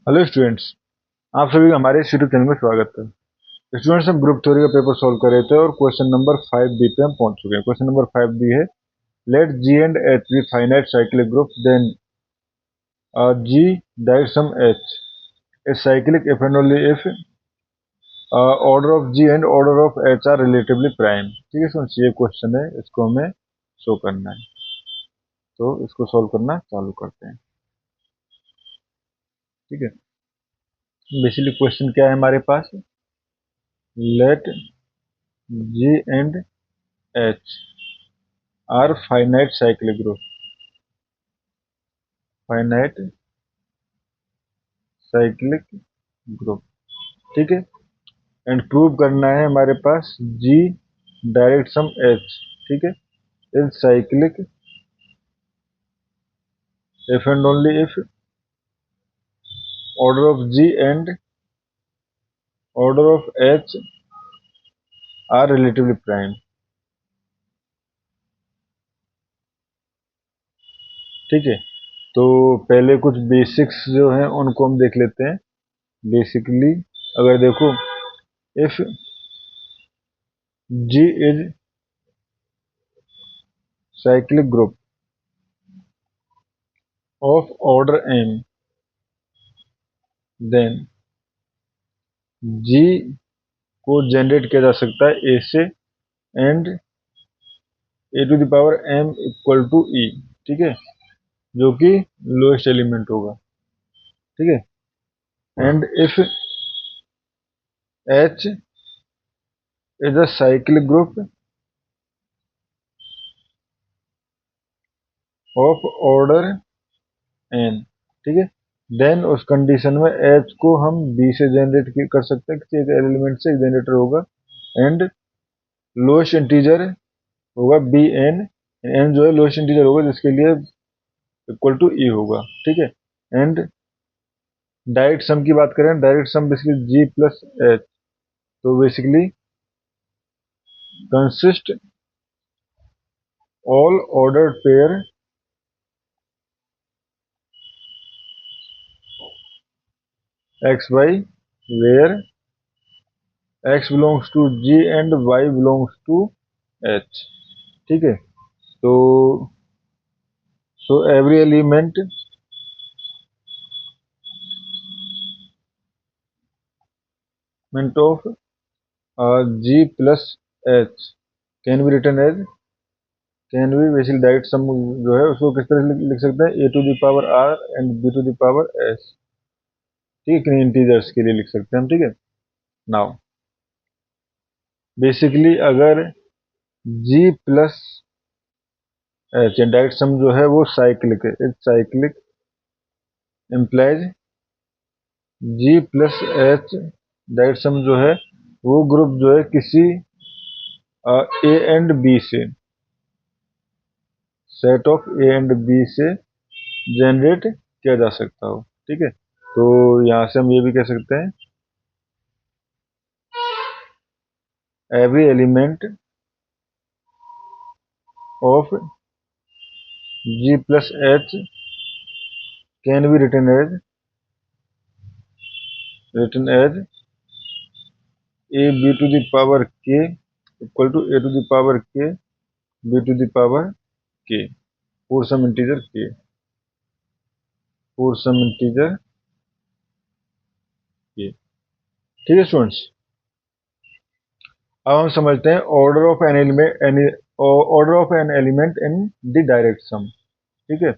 Hello students, आप सभी का हमारे यूट्यूब चैनल में स्वागत है। स्टूडेंट्स, हम ग्रुप थ्योरी का पेपर सॉल्व कर रहे थे और क्वेश्चन नंबर 5 बी पे हम पहुंच चुके हैं। क्वेश्चन नंबर 5 बी है, let G and H be finite cyclic group, then G direct sum H is cyclic if and only if order of G and order of H are relatively prime। ठीक है students, ये question है, इसको हमें show करना है, तो इसको सॉल्व करना चालू करते हैं। ठीक है, बेसिकली क्वेश्चन क्या है हमारे पास, let G and H are finite cyclic group, finite cyclic group. ठीक है, एंड प्रूव करना है हमारे पास जी डायरेक्ट सम एच। ठीक है, is cyclic if and only if order of G and order of H are relatively prime. ठीक है, तो पहले कुछ बेसिक्स जो हैं उनको हम देख लेते हैं। बेसिकली अगर देखो, if G is cyclic group of order M, then G को जनरेट किया जा सकता है ए से and A to the power M equal to E. ठीक है, जो कि लोएस्ट एलिमेंट होगा। ठीक है, and if H is a cyclic group of order N. ठीक है, देन उस कंडीशन में एच को हम बी से जनरेट कर सकते हैं, किसी एक एलिमेंट से एक जनरेटर होगा, एंड लोएस्ट इंटीजर होगा बी एन। एन जो है लोएस्ट इंटीजर होगा, जिसके लिए इक्वल टू ई होगा। ठीक है, एंड डायरेक्ट सम की बात करें, डायरेक्ट सम बेसिकली जी प्लस एच, तो basically consist all ordered pair xy where x belongs to G and y belongs to H। ठीक है, तो every element of G plus H can be written as, can भी basically direct sum जो है उसको किस तरह लिख सकते हैं, A to the power R and B to the power S. ठीक है, इंटीजर्स के लिए लिख सकते हैं हम। ठीक है, नाउ बेसिकली अगर G plus H direct sum जो है वो साइक्लिक है, it cyclic implies G plus H direct sum जो है वो ग्रुप जो है किसी ए एंड बी से, set of A and B से जनरेट किया जा सकता हो। ठीक है, तो यहां से हम ये भी कह सकते हैं, every element of G plus H can be written as A B to the power K equal to A to the power K B to the power K for some integer K, for some integer K. ठीक है students, अब हम समझते हैं order of N element, order of N element in the direct sum. ठीक है,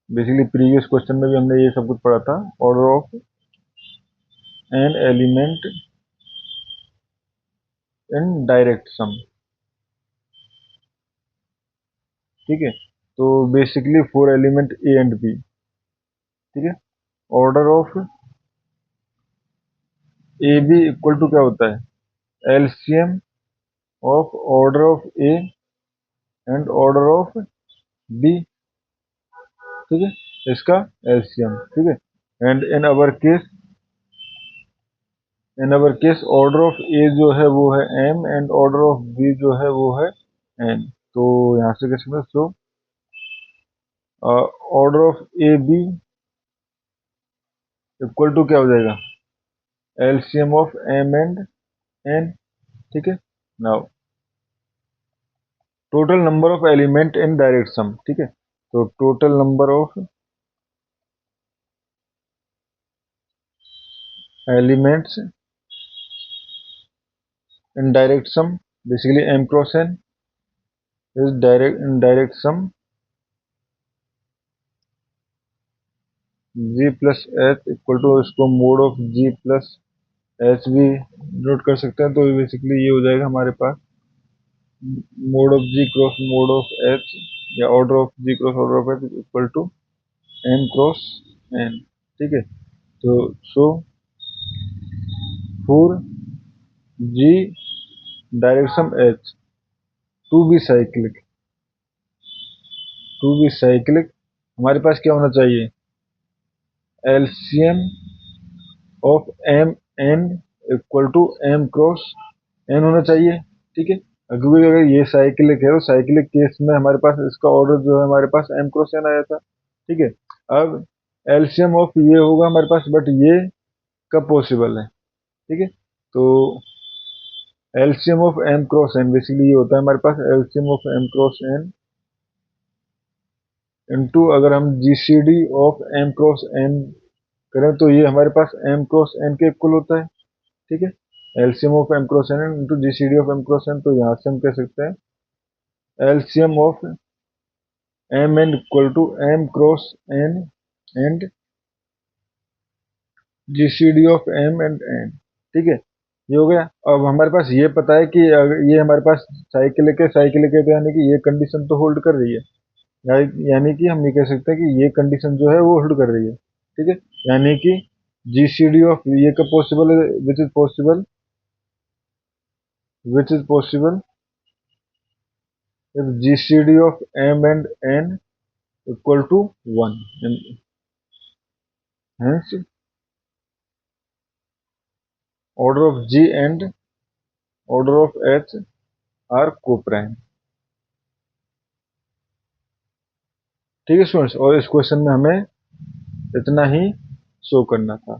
basically previous question में भी हमने ये सब कुछ पढ़ा था, order of N element in direct sum. ठीक है, तो basically for element A and B. ठीक है, order of A B equal to क्या होता है, LCM of order of A and order of B. ठीक है, इसका एलसीएम। ठीक है, and in our case order of A जो है वो है M and order of B जो है वो है एन। तो यहां से कैसे, so order of A B equal to क्या हो जाएगा, LCM of M and N, ठीक है। Now total number of element in direct sum, ठीक है। तो total number of elements in direct sum, basically m cross n is direct in direct sum g plus h equal to, इसको mod of g plus h भी note कर सकते हैं। तो बेसिकली ये हो जाएगा हमारे पास mod of g cross mod of h, या order of g cross order of h equal to m cross n, ठीक है। तो so for g direct sum h to be cyclic, हमारे पास क्या होना चाहिए, LCM of M N equal to M cross N होना चाहिए, ठीक है। क्योंकि अगर ये साइक्लिक है तो साइक्लिक केस में हमारे पास इसका ऑर्डर जो है हमारे पास एम क्रॉस एन आया था, ठीक है। अब एलसीएम ऑफ ये होगा हमारे पास, बट ये कब पॉसिबल है, ठीक है। तो LCM of M cross N basically ये होता है हमारे पास LCM of M cross N into, अगर हम GCD of M cross N करें तो ये हमारे पास एम क्रॉस एन के इक्वल होता है, ठीक है। LCM of M cross N into GCD of M cross N, तो यहाँ से हम कह सकते हैं LCM of M N equal to M cross N and GCD of M and N, ठीक है। ये हो गया। अब हमारे पास ये पता है कि अगर ये हमारे पास साइकिलिक है तो यानी कि ये कंडीशन तो होल्ड कर रही है, यानी कि हम ये कह सकते हैं कि ये कंडीशन जो है वो होल्ड कर रही है, ठीक है। यानी कि जीसीडी ऑफ ये कब पॉसिबल है, which is possible if GCD of m and n equal to 1, and hence order of G and order of H are co-prime, ठीक है स्टूडेंट्स। और इस क्वेश्चन में हमें इतना ही शो करना था।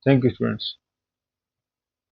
Thank you students.